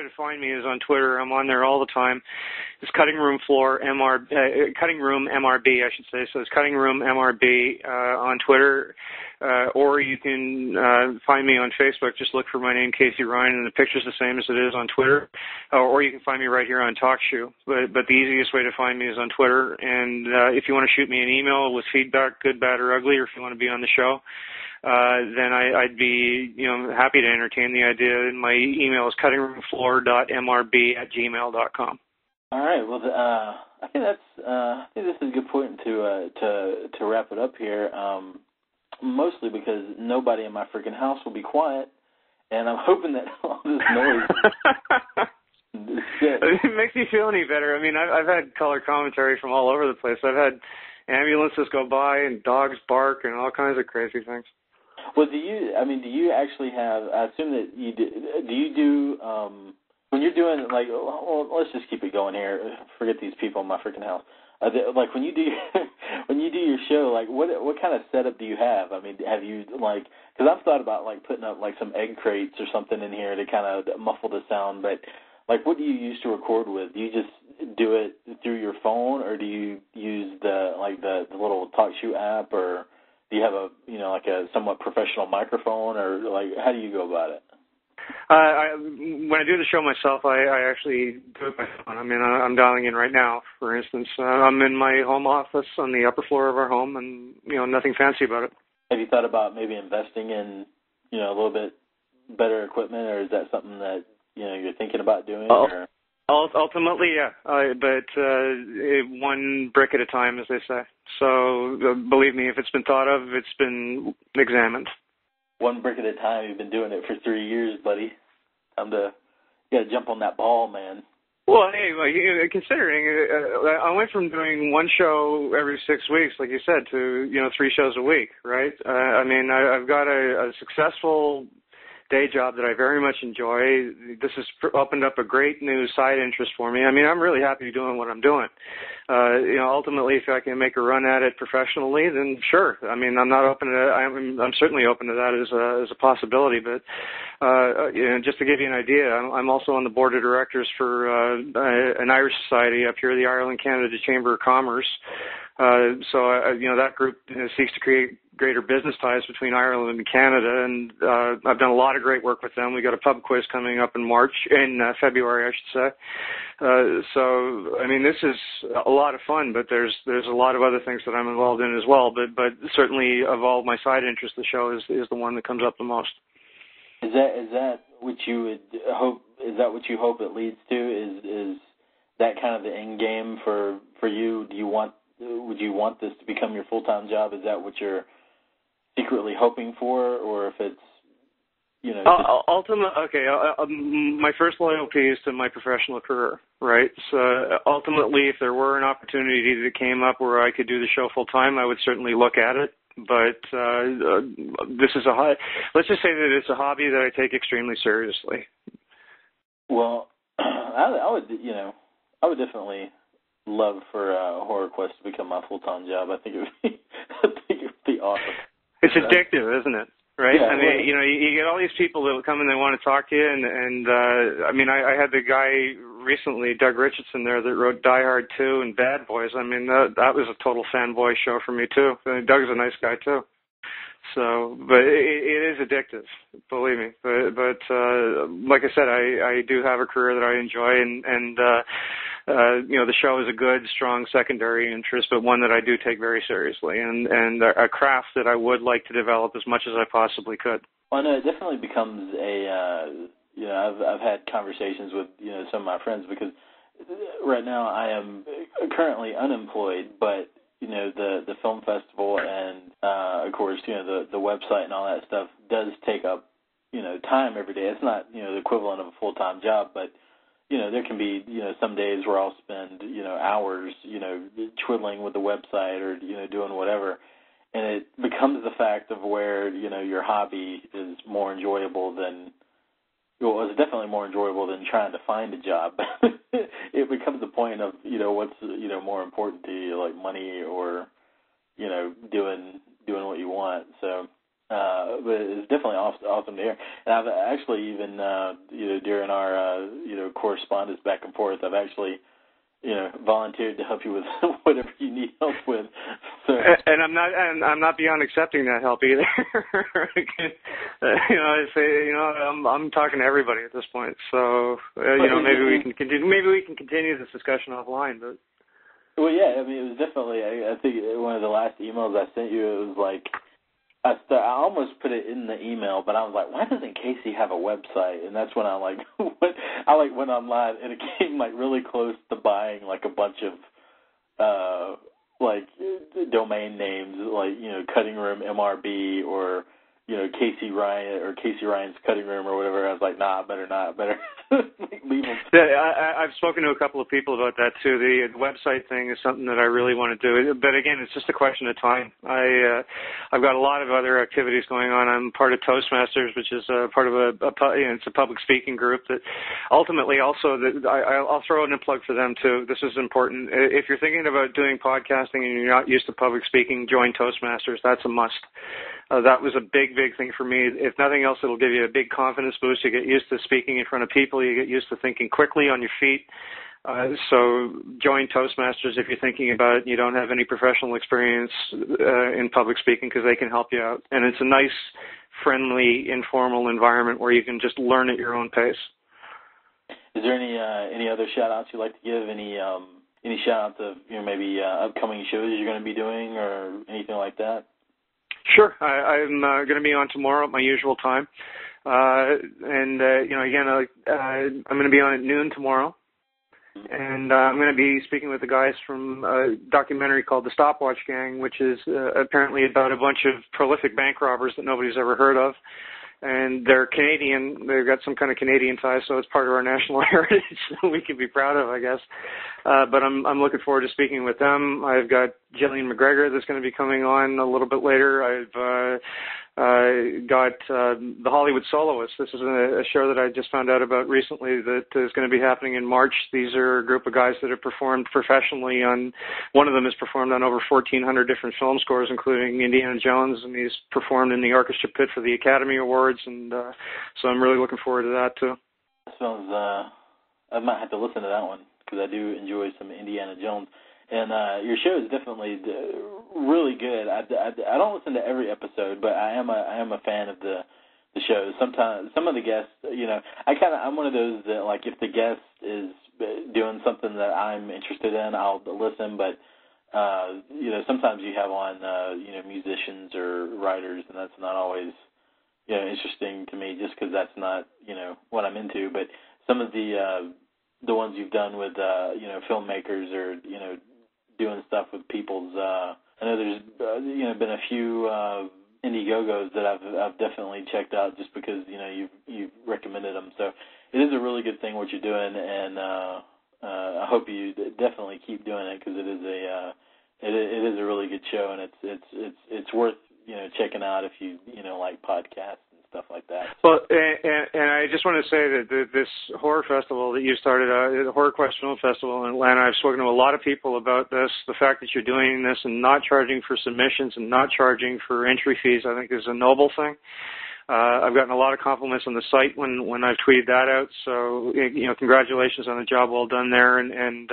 way to find me is on Twitter. I'm on there all the time. It's Cutting Room MRB, I should say. So it's Cutting Room MRB on Twitter, or you can find me on Facebook. Just look for my name, Casey Ryan, and the picture's the same as it is on Twitter. Or you can find me right here on TalkShoe. But the easiest way to find me is on Twitter. And if you want to shoot me an email with feedback, good, bad, or ugly, or if you want to be on the show, then I'd be happy to entertain the idea. My email is cuttingroomfloor.mrb@gmail.com. All right. Well, I think this is a good point to wrap it up here. Mostly because nobody in my freaking house will be quiet, and I'm hoping that all this noise. It makes me feel any better. I mean, I've had color commentary from all over the place. I've had ambulances go by and dogs bark and all kinds of crazy things. Well, do you actually have? I assume that you do. Do you do when you're doing well, let's just keep it going here. Forget these people in my freaking house. Like when you do your show, like what kind of setup do you have? I mean, have you because I've thought about putting up some egg crates or something in here to kind of muffle the sound, but what do you use to record with? Do you just do it through your phone, or do you use the little TalkShoe app, or do you have a somewhat professional microphone, or how do you go about it? When I do the show myself, I actually do it by phone. I mean, I'm dialing in right now, for instance. I'm in my home office on the upper floor of our home, and, nothing fancy about it. Have you thought about maybe investing in, a little bit better equipment, or is that something that, you're thinking about doing? Or? Ultimately, yeah. But one brick at a time, as they say. So believe me, if it's been thought of, it's been examined. One brick at a time. You've been doing it for 3 years, buddy. You got to jump on that ball, man. Well, hey, considering I went from doing one show every 6 weeks, like you said, to 3 shows a week, right? I mean, I've got a successful day job that I very much enjoy. This has opened up a great new side interest for me. I mean, I'm really happy doing what I'm doing. Ultimately, if I can make a run at it professionally, then sure. I mean, I'm not open to that. I'm certainly open to that as a possibility. But just to give you an idea, I'm also on the board of directors for an Irish society up here, the Ireland-Canada Chamber of Commerce. That group seeks to create greater business ties between Ireland and Canada, and I've done a lot of great work with them. We got a pub quiz coming up in February, I should say. I mean, this is a lot of fun, but there's a lot of other things that I'm involved in as well. But certainly, of all my side interests, the show is the one that comes up the most. Is that what you would hope? Is that what you hope it leads to? Is that kind of the end game for you? Would you want this to become your full-time job? Is that what you're secretly hoping for, or if it's, my first loyalty is to my professional career, right? So ultimately, if there were an opportunity that came up where I could do the show full-time, I would certainly look at it. But this is let's just say that it's a hobby that I take extremely seriously. Well, I would definitely love for HorrorQuest to become my full-time job. I think it would be awesome. It's addictive, isn't it? Right? Yeah, I mean, you get all these people that come and they want to talk to you, and I mean, I had the guy recently, Doug Richardson, there that wrote Die Hard 2 and Bad Boys. I mean, that was a total fanboy show for me too. Doug's a nice guy too. So, but it is addictive, believe me. But like I said, I do have a career that I enjoy, and the show is a good, strong secondary interest, but one that I do take very seriously, and a craft that I would like to develop as much as I possibly could. Well, no, it definitely becomes I've had conversations with some of my friends, because right now I am currently unemployed, but the film festival and of course the website and all that stuff does take up time every day. It's not the equivalent of a full-time job, but there can be some days where I'll spend hours twiddling with the website or doing whatever, and it becomes the fact of where your hobby is more enjoyable than it's definitely more enjoyable than trying to find a job. It becomes the point of what's more important to you, like money or doing what you want. So But it's definitely awesome to hear. And I've actually even, during our, correspondence back and forth, I've actually, volunteered to help you with whatever you need help with. So, and I'm not beyond accepting that help either. I say, I'm talking to everybody at this point. So, maybe we can continue this discussion offline. But well, yeah, I mean, it was definitely. I think one of the last emails I sent you, it was like. I almost put it in the email, but I was like, why doesn't Casey have a website? And that's when I went online, and it came really close to buying a bunch of domain names, Cutting Room MRB or Casey Ryan or Casey Ryan's Cutting Room or whatever. I was like, nah, better not, better leave them. Yeah, I've spoken to a couple of people about that too. The website thing is something that I really want to do, but again, it's just a question of time. I've got a lot of other activities going on. I'm part of Toastmasters, which is part of it's a public speaking group that ultimately also I'll throw in a plug for them too. This is important. If you're thinking about doing podcasting and you're not used to public speaking, join Toastmasters. That's a must. That was a big thing for me. If nothing else, it'll give you a big confidence boost. You get used to speaking in front of people. You get used to thinking quickly on your feet. So join Toastmasters if you're thinking about it and you don't have any professional experience in public speaking, because they can help you out. And it's a nice, friendly, informal environment where you can just learn at your own pace. Is there any other shout-outs you'd like to give? Any shout-outs of maybe upcoming shows you're going to be doing or anything like that? Sure. I'm going to be on tomorrow at my usual time. I'm going to be on at noon tomorrow. And I'm going to be speaking with the guys from a documentary called The Stopwatch Gang, which is apparently about a bunch of prolific bank robbers that nobody's ever heard of. And they're Canadian. They've got some kind of Canadian ties, so it's part of our national heritage that we can be proud of, I guess. But I'm looking forward to speaking with them. I've got Gillian McGregor that's going to be coming on a little bit later. I've got The Hollywood Soloists. This is a show that I just found out about recently that is going to be happening in March. These are a group of guys that have performed professionally on, one of them has performed on over 1,400 different film scores, including Indiana Jones, and he's performed in the orchestra pit for the Academy Awards, and so I'm really looking forward to that too. Sounds, I might have to listen to that one, because I do enjoy some Indiana Jones. And your show is definitely really good. I don't listen to every episode, but I am a fan of the show. Sometimes some of the guests, I'm one of those that if the guest is doing something that I'm interested in, I'll listen. But sometimes you have on musicians or writers, and that's not always interesting to me, just because that's not what I'm into. But some of the ones you've done with filmmakers or doing stuff with people's. I know there's been a few Indiegogos that I've definitely checked out just because you've recommended them. So it is a really good thing what you're doing, and I hope you definitely keep doing it, because it is a really good show, and it's worth checking out if you like podcasts stuff like that. Well, and I just want to say that this horror festival that you started, the HorrorQuest Film Festival in Atlanta, I've spoken to a lot of people about this. The fact that you're doing this and not charging for submissions and not charging for entry fees, I think is a noble thing. I've gotten a lot of compliments on the site when I've tweeted that out. So, congratulations on the job well done there. And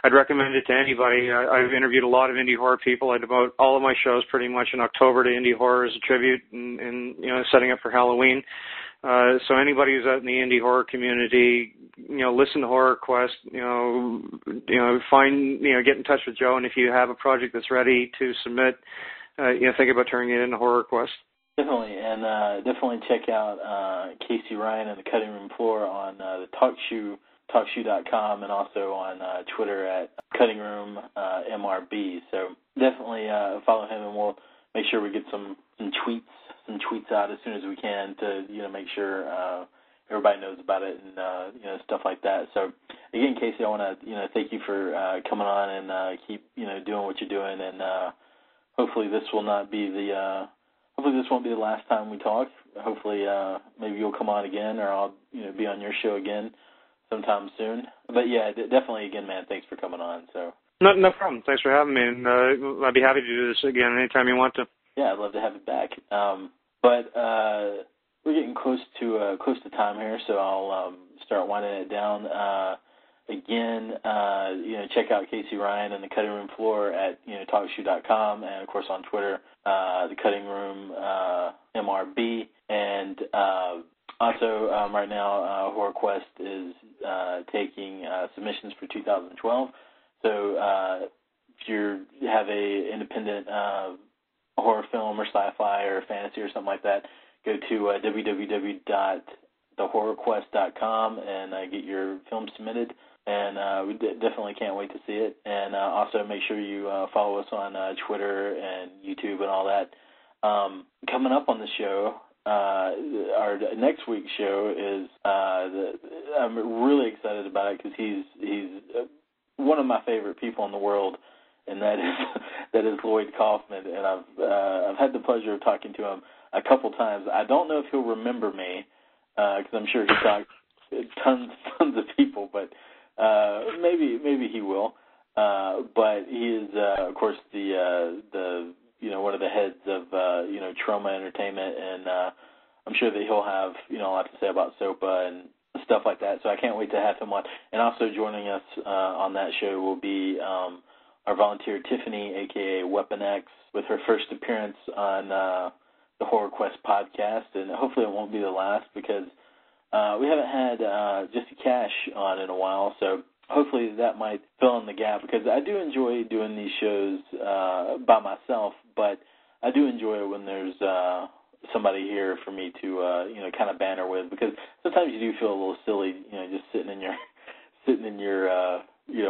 I'd recommend it to anybody. I've interviewed a lot of indie horror people. I devote all of my shows pretty much in October to indie horror as a tribute and setting up for Halloween. So anybody who's out in the indie horror community, listen to HorrorQuest, get in touch with Joe. And if you have a project that's ready to submit, think about turning it into HorrorQuest. Definitely, and definitely check out Casey Ryan and the Cutting Room Floor on the talkshoe.com, and also on Twitter at Cutting Room MRB. So definitely follow him, and we'll make sure we get some tweets out as soon as we can to make sure everybody knows about it and stuff like that. So again, Casey, I want to thank you for coming on and keep doing what you're doing, and hopefully this will not be the Hopefully this won't be the last time we talk. Hopefully maybe you'll come on again, or I'll be on your show again sometime soon. But yeah, definitely again, man, thanks for coming on. So no problem. Thanks for having me, and I'd be happy to do this again anytime you want to. Yeah, I'd love to have you back. But we're getting close to time here, so I'll start winding it down. Again, check out Casey Ryan and the Cutting Room Floor at talkshoe.com, and of course on Twitter, the Cutting Room MRB, and also right now HorrorQuest is taking submissions for 2012. So if you have a independent horror film or sci-fi or fantasy or something like that, go to www.thehorrorquest.com and get your film submitted. And we definitely can't wait to see it. And also make sure you follow us on Twitter and YouTube and all that. Coming up on the show, our next week's show is I'm really excited about it because he's one of my favorite people in the world, and that is Lloyd Kaufman. And I've had the pleasure of talking to him a couple times. I don't know if he'll remember me because I'm sure he talks tons of people, but maybe he will. But he is of course the one of the heads of Trauma Entertainment, and I'm sure that he'll have a lot to say about SOPA and stuff like that. So I can't wait to have him on. And also joining us on that show will be our volunteer Tiffany, aka Weapon X, with her first appearance on the HorrorQuest podcast, and hopefully it won't be the last because we haven't had Jesse Cash on in a while, so hopefully that might fill in the gap because I do enjoy doing these shows by myself, but I do enjoy it when there's somebody here for me to kind of banter with, because sometimes you do feel a little silly, just sitting in your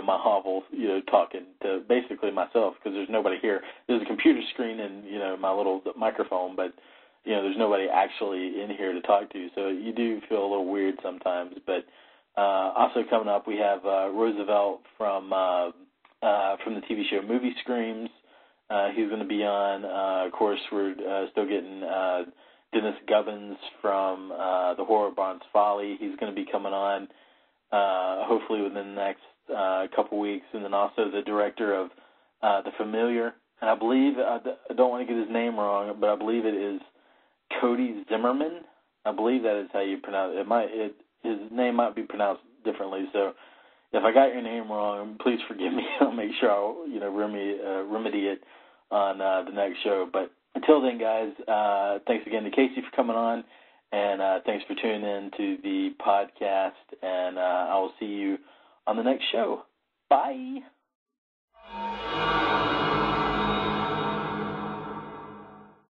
my hovel, talking to basically myself because there's nobody here. There's a computer screen and my little microphone, but there's nobody actually in here to talk to, so you do feel a little weird sometimes. But also coming up, we have Roosevelt from the TV show Movie Screams. He's going to be on. Of course, we're still getting Dennis Gubbins from the Horror Barn's Folly. He's going to be coming on hopefully within the next couple weeks. And then also the director of The Familiar. And I believe, I don't want to get his name wrong, but I believe it is Cody Zimmerman. I believe that is how you pronounce it. His name might be pronounced differently, so if I got your name wrong, please forgive me. I'll make sure I'll remedy it on the next show. But until then, guys, thanks again to Casey for coming on, and thanks for tuning in to the podcast, and I will see you on the next show. Bye.